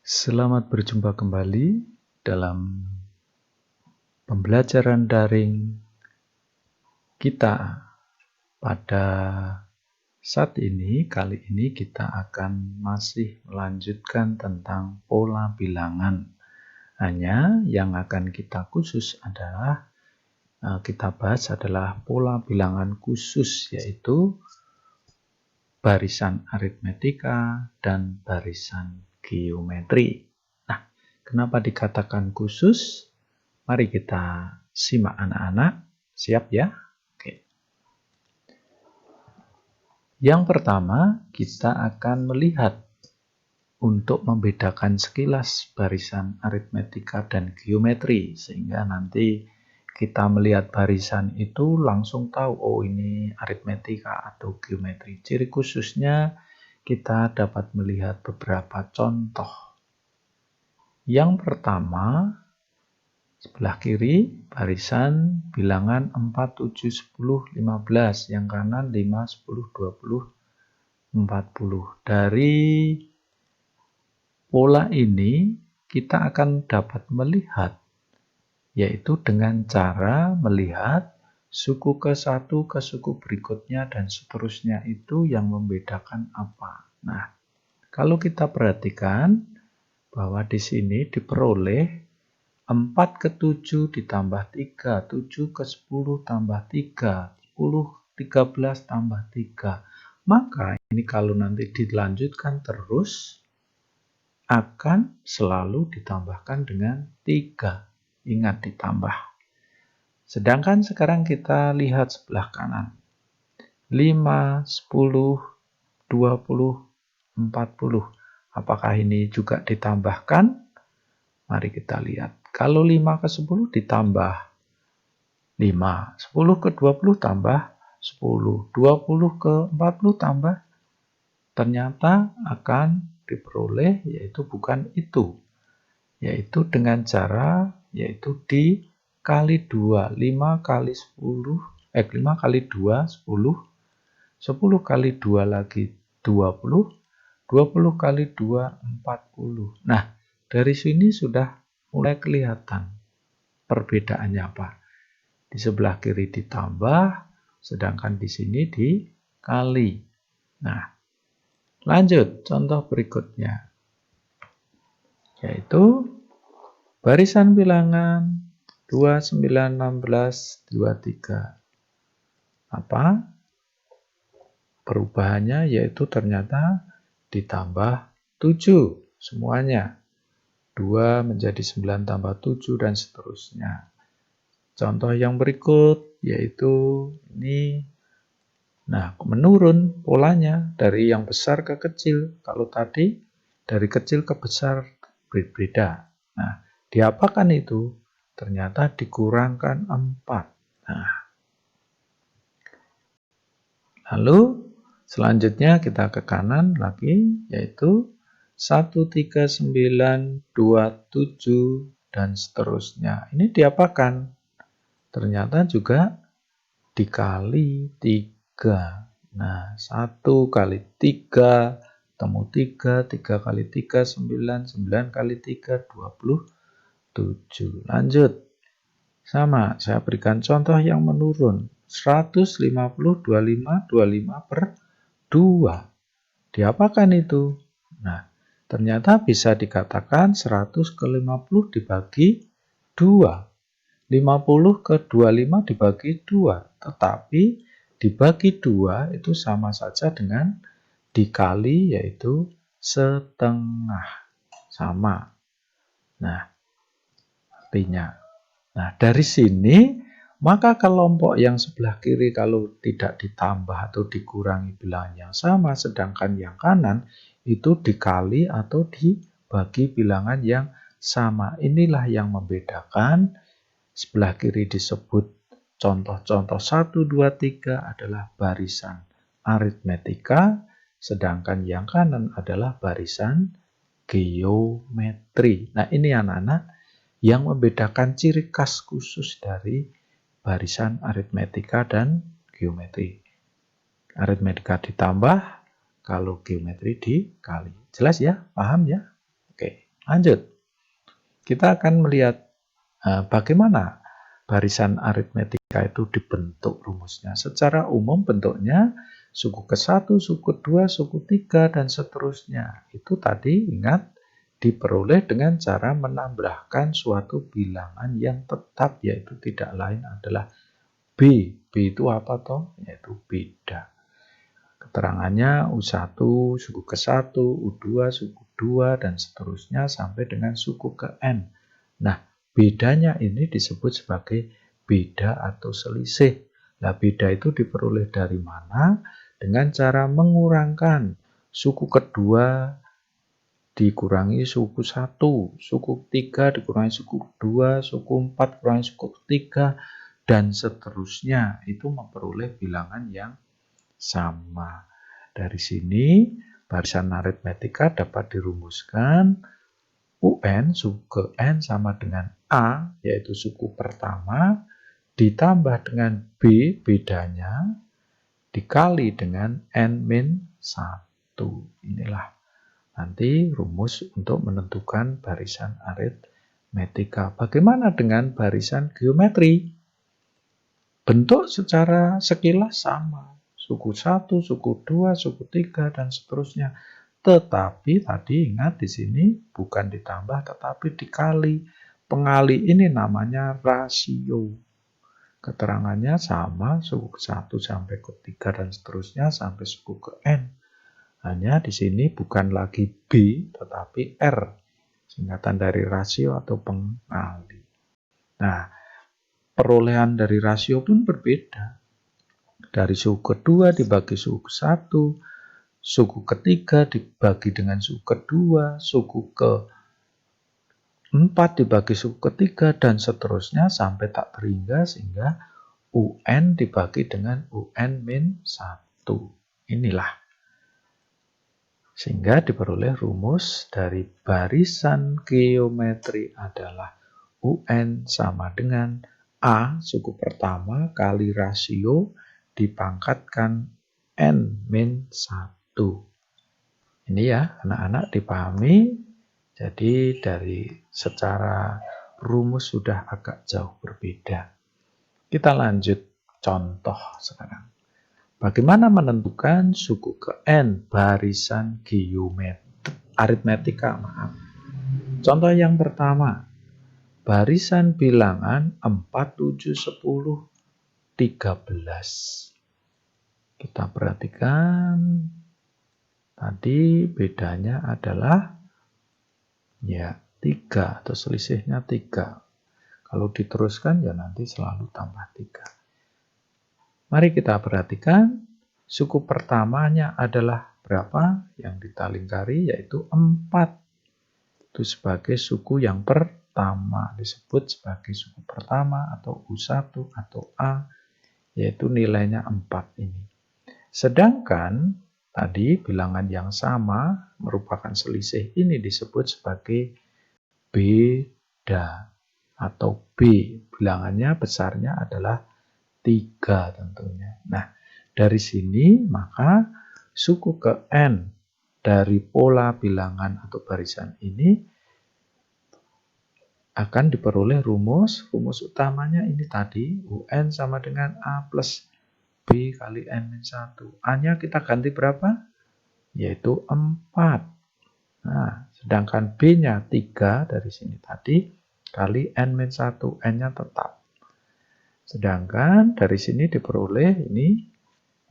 Selamat berjumpa kembali dalam pembelajaran daring kita. Pada saat ini, kali ini kita akan masih melanjutkan tentang pola bilangan. Hanya yang akan kita khusus adalah kita bahas adalah pola bilangan khusus, yaitu barisan aritmetika dan barisan geometri. Nah, kenapa dikatakan khusus? Mari kita simak anak-anak. Siap ya? Oke. Yang pertama, kita akan melihat untuk membedakan sekilas barisan aritmetika dan geometri, sehingga nanti kita melihat barisan itu langsung tahu, oh ini aritmetika atau geometri. Ciri khususnya kita dapat melihat beberapa contoh. Yang pertama, sebelah kiri barisan bilangan 4, 7, 10, 15. Yang kanan 5, 10, 20, 40. Dari pola ini kita akan dapat melihat, yaitu dengan cara melihat suku ke satu ke suku berikutnya dan seterusnya itu yang membedakan apa. Nah, kalau kita perhatikan bahwa di sini diperoleh 4 ke 7 ditambah 3, 7 ke 10 tambah 3, 10, 13 tambah 3. Maka ini kalau nanti dilanjutkan terus, akan selalu ditambahkan dengan 3. Ingat ditambah. Sedangkan sekarang kita lihat sebelah kanan. 5, 10, 20, 40. Apakah ini juga ditambahkan? Mari kita lihat. Kalau 5 ke 10 ditambah 5. 10 ke 20 tambah 10. 20 ke 40 tambah. Ternyata akan diperoleh yaitu bukan itu. Yaitu dengan cara yaitu dikali 2. 5 kali 10. 5 kali 2, 10. 10 kali 2 lagi 20. 20 kali 2, 40. Nah, dari sini sudah mulai kelihatan perbedaannya apa. Di sebelah kiri ditambah, sedangkan di sini dikali. Nah, lanjut contoh berikutnya. Yaitu barisan bilangan 2, 9, 16, 23. Apa? Perubahannya yaitu ternyata ditambah 7 semuanya. 2 menjadi 9 tambah 7 dan seterusnya. Contoh yang berikut yaitu ini. Nah, menurun polanya dari yang besar ke kecil. Kalau tadi dari kecil ke besar berbeda. Nah, diapakan itu? Ternyata dikurangkan 4. Nah, lalu selanjutnya kita ke kanan lagi, yaitu 1, 3, 9, 2, 7, dan seterusnya. Ini diapakan? Ternyata juga dikali 3. Nah, 1 kali 3, ketemu 3, 3 kali 3, 9, 9 kali 3, 27. Lanjut. Sama, saya berikan contoh yang menurun. 150, 25, 25 per 2. Diapakan itu? Nah, ternyata bisa dikatakan 100 ke 50 dibagi 2. 50 ke 25 dibagi 2. Tetapi dibagi 2 itu sama saja dengan dikali, yaitu setengah. Sama. Nah, artinya. Nah, dari sini maka kelompok yang sebelah kiri kalau tidak ditambah atau dikurangi bilangan yang sama, sedangkan yang kanan itu dikali atau dibagi bilangan yang sama. Inilah yang membedakan. Sebelah kiri disebut contoh-contoh 1, 2, 3 adalah barisan aritmetika, sedangkan yang kanan adalah barisan geometri. Nah, ini anak-anak yang membedakan ciri khas khusus dari barisan aritmetika dan geometri. Aritmetika ditambah, kalau geometri dikali. Jelas ya? Paham ya? Oke. Lanjut, kita akan melihat bagaimana barisan aritmetika itu dibentuk rumusnya. Secara umum bentuknya suku ke-1, suku ke-2, suku 3, dan seterusnya. Itu tadi ingat diperoleh dengan cara menambahkan suatu bilangan yang tetap, yaitu tidak lain adalah B. B itu apa toh? Yaitu beda. Keterangannya U1, suku ke-1, U2, suku 2, dan seterusnya sampai dengan suku ke N. Nah, bedanya ini disebut sebagai beda atau selisih. Nah, beda itu diperoleh dari mana? Dengan cara mengurangkan suku kedua dikurangi suku 1, suku 3 dikurangi suku 2, suku 4 kurangi suku 3, dan seterusnya. Itu memperoleh bilangan yang sama. Dari sini, barisan aritmetika dapat dirumuskan UN suku ke N sama dengan A, yaitu suku pertama, ditambah dengan B, bedanya, dikali dengan N-1. Inilah nanti rumus untuk menentukan barisan aritmetika. Bagaimana dengan barisan geometri? Bentuk secara sekilas sama. Suku 1, suku 2, suku 3, dan seterusnya. Tetapi tadi ingat di sini bukan ditambah tetapi dikali. Pengali ini namanya rasio. Keterangannya sama, suku ke-1 sampai ke-3 dan seterusnya sampai suku ke N. Hanya di sini bukan lagi B tetapi R. Singkatan dari rasio atau pengali. Nah, perolehan dari rasio pun berbeda. Dari suku kedua dibagi suku ke-1, suku ketiga dibagi dengan suku kedua, suku ke-4 dibagi suku ketiga, dan seterusnya sampai tak terhingga sehingga UN dibagi dengan UN-1. Inilah. Sehingga diperoleh rumus dari barisan geometri adalah UN sama dengan A suku pertama kali rasio dipangkatkan N-1. Ini ya anak-anak dipahami. Jadi dari secara rumus sudah agak jauh berbeda. Kita lanjut contoh sekarang. Bagaimana menentukan suku ke N barisan aritmetika? Contoh yang pertama, barisan bilangan 4, 7, 10, 13. Kita perhatikan tadi bedanya adalah ya 3 atau selisihnya 3. Kalau diteruskan ya nanti selalu tambah 3. Mari kita perhatikan, suku pertamanya adalah berapa? Yang kita lingkari yaitu 4. Itu sebagai suku yang pertama, disebut sebagai suku pertama atau U1 atau A, yaitu nilainya 4 ini. Sedangkan tadi bilangan yang sama merupakan selisih ini disebut sebagai beda atau B. Bilangannya besarnya adalah 3 tentunya. Nah, dari sini maka suku ke N dari pola bilangan atau barisan ini akan diperoleh rumus utamanya ini tadi, UN sama dengan A plus B kali N-1. A-nya kita ganti berapa? Yaitu 4. Nah, sedangkan B-nya 3 dari sini tadi kali N-1. N-nya tetap. Sedangkan dari sini diperoleh ini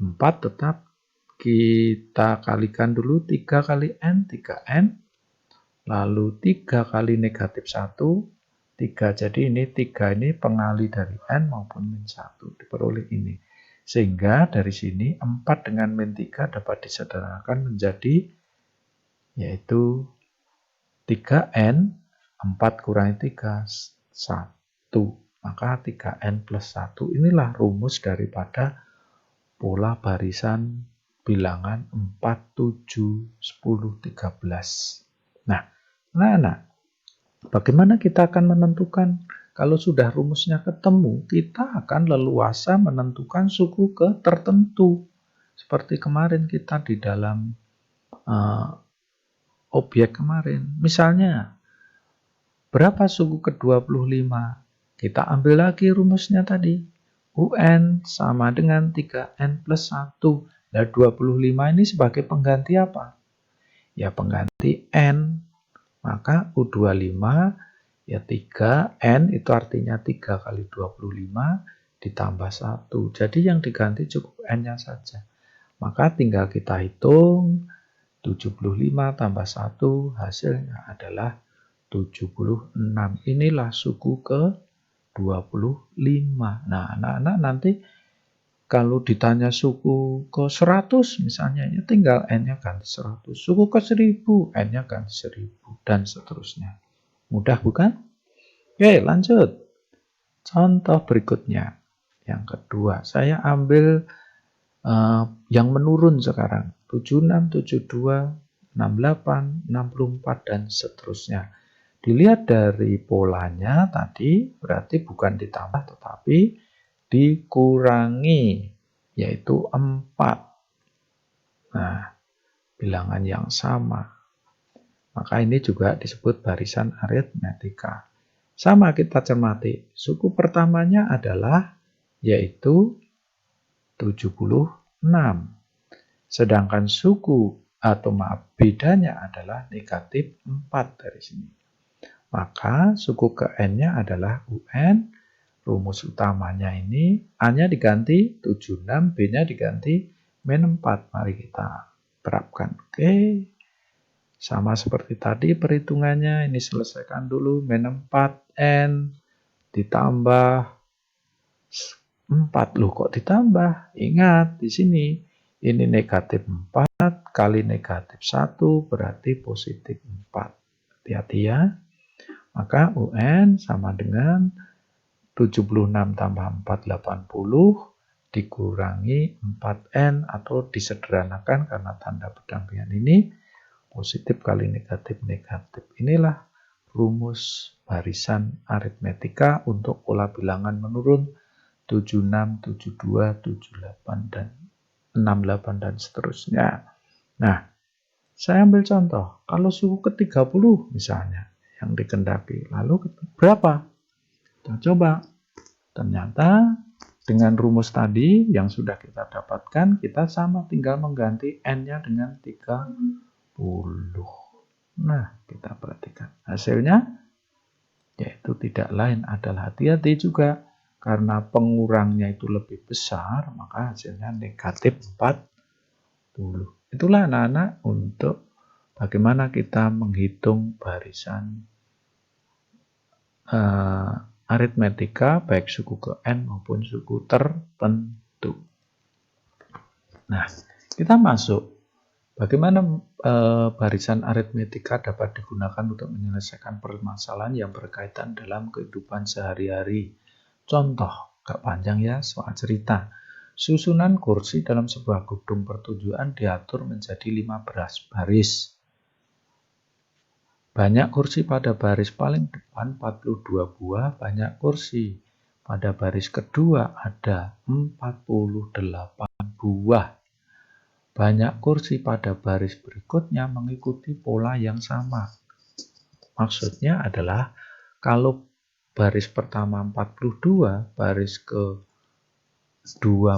4 tetap kita kalikan dulu 3 kali N, 3N. Lalu 3 kali negatif 1, 3. Jadi ini 3 ini pengali dari N maupun min 1. Diperoleh ini. Sehingga dari sini 4 dengan min 3 dapat disederhanakan menjadi yaitu 3N, 4 kurangi 3, 1. Maka 3N plus 1 inilah rumus daripada pola barisan bilangan 4, 7, 10, 13. Nah, bagaimana kita akan menentukan kalau sudah rumusnya ketemu, kita akan leluasa menentukan suku ke tertentu. Seperti kemarin kita di dalam objek kemarin. Misalnya, Berapa suku ke-25? Kita ambil lagi rumusnya tadi. UN sama dengan 3N plus 1. Nah, 25 ini sebagai pengganti apa? Ya, pengganti N. Maka U25 ya 3N itu artinya 3 kali 25 ditambah 1. Jadi yang diganti cukup N-nya saja. Maka tinggal kita hitung 75 tambah 1 hasilnya adalah 76. Inilah suku ke-25. Nah, anak-anak nanti kalau ditanya suku ke-100 misalnya, ya tinggal N-nya ganti 100. Suku ke-1000, N-nya ganti 1000, dan seterusnya. Mudah bukan? Oke, lanjut. Contoh berikutnya. Yang kedua, saya ambil yang menurun sekarang. 76, 72, 68, 64, dan seterusnya. Dilihat dari polanya tadi, berarti bukan ditambah tetapi dikurangi, yaitu 4. Nah, bilangan yang sama. Maka ini juga disebut barisan aritmetika. Sama kita cermati, suku pertamanya adalah yaitu 76. Sedangkan suku atau bedanya adalah negatif 4 dari sini. Maka suku ke N-nya adalah UN. Rumus utamanya ini A-nya diganti 76, B-nya diganti min 4. Mari kita terapkan. Oke. Sama seperti tadi perhitungannya, ini selesaikan dulu. Min 4N ditambah 4. Loh kok ditambah? Ingat di sini. Ini negatif 4 kali negatif 1 berarti positif 4. Hati-hati ya. Maka UN sama dengan 76 tambah 4, 80 dikurangi 4N atau disederhanakan karena tanda pendampingan ini positif kali negatif negatif. Inilah rumus barisan aritmetika untuk pola bilangan menurun 76, 72, 78, dan 68, dan seterusnya. Nah, saya ambil contoh. Kalau suku ke-30 misalnya yang dikendaki, lalu berapa? Kita coba. Ternyata dengan rumus tadi yang sudah kita dapatkan, kita sama tinggal mengganti N-nya dengan 30. Nah, kita perhatikan. Hasilnya, yaitu tidak lain adalah, hati-hati juga, karena pengurangnya itu lebih besar, maka hasilnya negatif 40. Itulah anak-anak untuk bagaimana kita menghitung barisan aritmetika baik suku ke N maupun suku tertentu. Nah, kita masuk. Bagaimana barisan aritmetika dapat digunakan untuk menyelesaikan permasalahan yang berkaitan dalam kehidupan sehari-hari. Contoh, gak panjang ya, soal cerita. Susunan kursi dalam sebuah gedung pertunjukan diatur menjadi 15 baris. Banyak kursi pada baris paling depan 42 buah, banyak kursi pada baris kedua ada 48 buah. Banyak kursi pada baris berikutnya mengikuti pola yang sama. Maksudnya adalah kalau baris pertama 42, baris kedua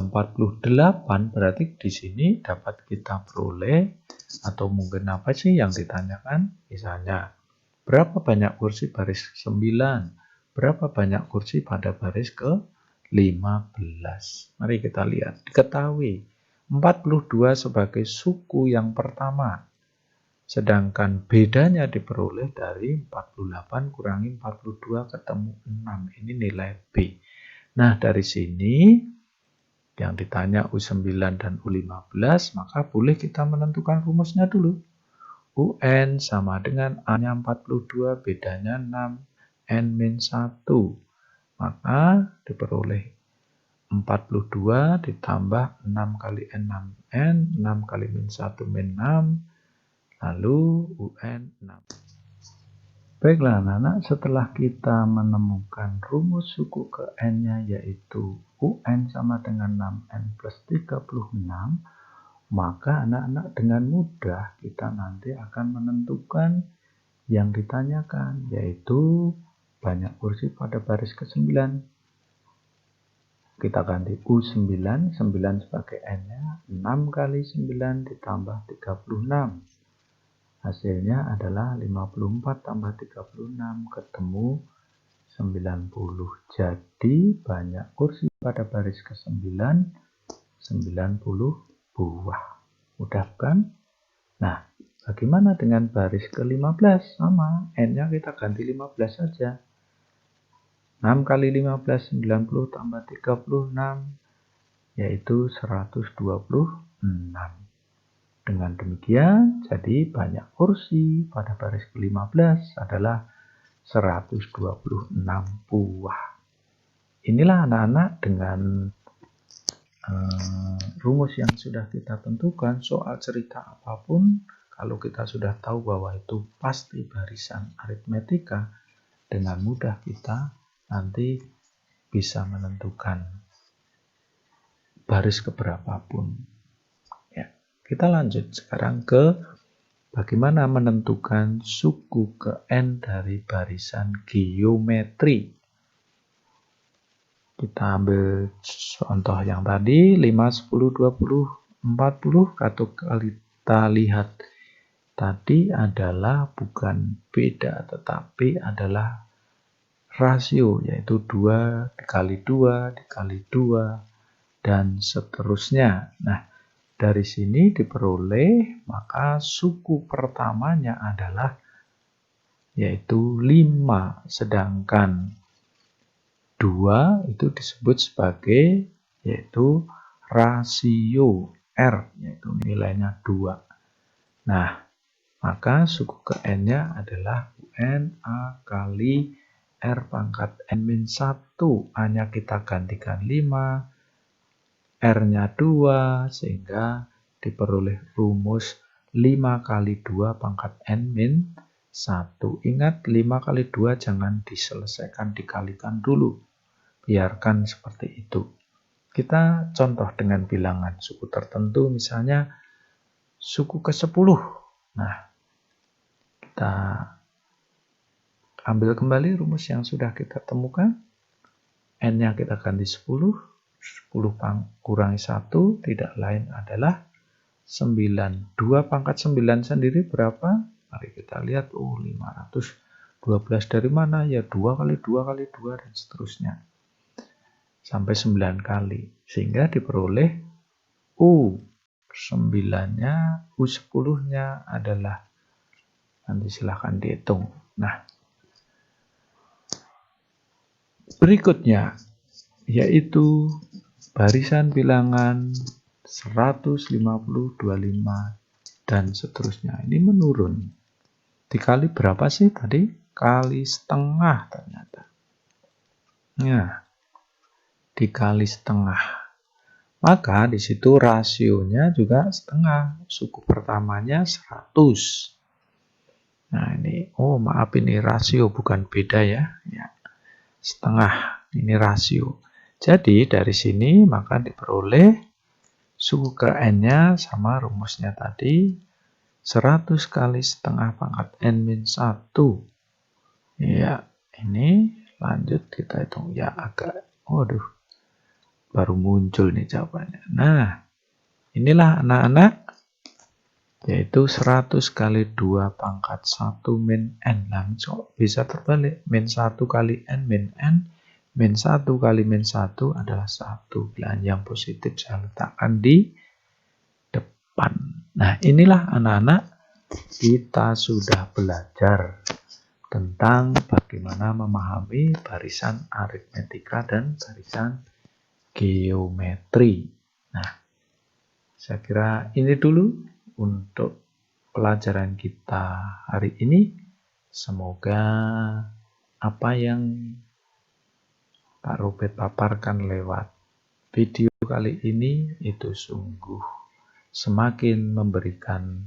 48, berarti di sini dapat kita peroleh, atau mungkin apa sih yang ditanyakan? Misalnya, berapa banyak kursi baris 9? Berapa banyak kursi pada baris ke-15? Mari kita lihat. Diketahui 42 sebagai suku yang pertama. Sedangkan bedanya diperoleh dari 48 kurangi 42 ketemu 6. Ini nilai B. Nah, dari sini yang ditanya U9 dan U15, maka boleh kita menentukan rumusnya dulu. UN sama dengan A-nya 42, bedanya 6, N-1. Maka diperoleh 42 ditambah 6 kali N, 6N, 6 kali min 1, min 6, lalu UN 6. Baiklah anak-anak, setelah kita menemukan rumus suku ke N-nya yaitu UN sama dengan 6N plus 36, maka anak-anak dengan mudah kita nanti akan menentukan yang ditanyakan, yaitu banyak kursi pada baris ke-9. Kita ganti U9, 9 sebagai N-nya, 6 kali 9 ditambah 36. Hasilnya adalah 54 tambah 36, ketemu 90. Jadi banyak kursi pada baris ke-9, 90 buah. Mudah kan? Nah, bagaimana dengan baris ke-15? Sama, N-nya kita ganti 15 saja. 6 kali 15, 90 tambah 36, yaitu 126. Dengan demikian, jadi banyak kursi pada baris ke-15 adalah 126 buah. Inilah anak-anak dengan rumus yang sudah kita tentukan, soal cerita apapun, kalau kita sudah tahu bahwa itu pasti barisan aritmetika, dengan mudah kita nanti bisa menentukan baris keberapapun. Ya, kita lanjut sekarang ke bagaimana menentukan suku ke N dari barisan geometri. Kita ambil contoh yang tadi, 5, 10, 20, 40. Kalau kita lihat tadi adalah bukan beda, tetapi adalah rasio, yaitu 2 dikali 2 dikali 2 dan seterusnya. Nah, dari sini diperoleh maka suku pertamanya adalah yaitu 5, sedangkan 2 itu disebut sebagai yaitu rasio R, yaitu nilainya 2. Nah, maka suku ke N-nya adalah UN A kali R pangkat N-1. A-nya kita gantikan 5, R-nya 2, sehingga diperoleh rumus 5 kali 2 pangkat N-1. Ingat, 5 kali 2 jangan diselesaikan, dikalikan dulu. Biarkan seperti itu. Kita contoh dengan bilangan suku tertentu, misalnya suku ke-10. Nah, kita ambil kembali rumus yang sudah kita temukan. N-nya kita ganti 10. 10 kurangi 1 tidak lain adalah 9. 2 pangkat 9 sendiri berapa? Mari kita lihat. 512 dari mana? Ya 2 kali 2 kali 2 dan seterusnya. Sampai 9 kali. Sehingga diperoleh U9-nya, U10-nya adalah, nanti silahkan dihitung. Nah, berikutnya yaitu barisan bilangan 150, 25, dan seterusnya. Ini menurun. Dikali berapa sih tadi? Kali setengah ternyata. Nah, dikali setengah. Maka di situ rasionya juga setengah. Suku pertamanya 100. Nah ini, maaf, ini rasio bukan beda ya. Setengah, ini rasio. Jadi dari sini maka diperoleh suku ke N-nya sama rumusnya tadi, 100 kali setengah pangkat N-1. Ya, ini lanjut kita hitung. Ya agak, baru muncul nih jawabannya. Nah, inilah anak-anak, yaitu 100 kali 2 pangkat 1 min N. Langsung bisa terbalik. Min 1 kali N min N. Min 1 kali min 1 adalah 1. Bilangan yang positif saya letakkan di depan. Nah, inilah anak-anak, kita sudah belajar tentang bagaimana memahami barisan aritmetika dan barisan geometri. Nah, saya kira ini dulu untuk pelajaran kita hari ini. Semoga apa yang Pak Robert paparkan lewat video kali ini itu sungguh semakin memberikan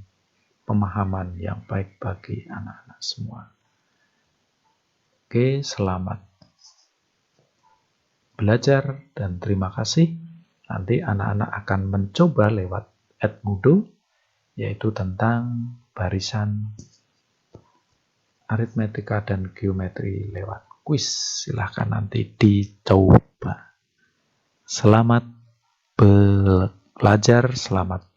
pemahaman yang baik bagi anak-anak semua. Oke, selamat belajar dan terima kasih. Nanti anak-anak akan mencoba lewat Edmodo, yaitu tentang barisan aritmetika dan geometri lewat kuis. Silahkan nanti dicoba. Selamat belajar, selamat